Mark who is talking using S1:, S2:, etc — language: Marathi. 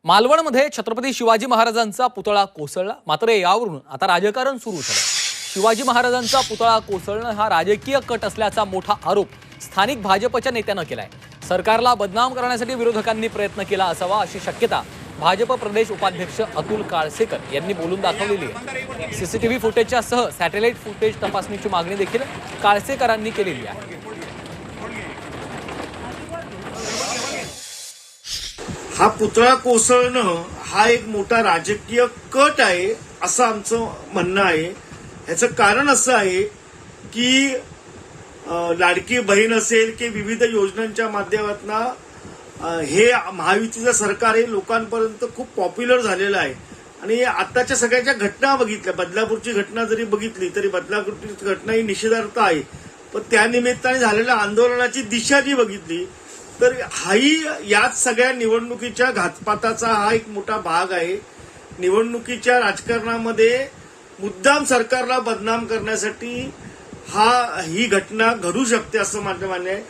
S1: मालवणमध्ये छत्रपती शिवाजी महाराजांचा पुतळा कोसळला, मात्र यावरून आता राजकारण सुरू झालं। शिवाजी महाराजांचा पुतळा कोसळणं हा राजकीय कट असल्याचा मोठा आरोप स्थानिक भाजपच्या नेत्यानं केलाय। सरकारला बदनाम करण्यासाठी विरोधकांनी प्रयत्न केला असावा अशी शक्यता भाजप प्रदेश उपाध्यक्ष अतुल काळसेकर यांनी बोलून दाखवलेली आहे। सीसीटीव्ही फुटेजच्या सह सॅटेलाइट फुटेज तपासणीची मागणी देखील काळसेकरांनी केलेली आहे।
S2: हा पुतळा कोसळणं हा एक मोठा राजकीय कट आहे असं आमचं म्हणणं आहे। ह्याचं कारण असं आहे की लाडकी बहीण असेल की विविध योजनांच्या माध्यमातून हे महायुतीचं सरकार हे लोकांपर्यंत खूप पॉप्युलर झालेलं आहे। आणि आताच्या सगळ्याच्या घटना बघितल्या, बदलापूरची घटना जरी बघितली तरी बदलापूरची घटना ही निषेधार्थ आहे, पण त्या निमित्ताने झालेल्या आंदोलनाची दिशा जी बघितली तर हाही याच सगळ्या निवडणुकीच्या घातपाताचा हा एक मोठा भाग आहे। निवडणुकीच्या राजकारणामध्ये मुद्दाम सरकारला बदनाम करण्यासाठी ही घटना घडू शकते असं माझं म्हणणं आहे।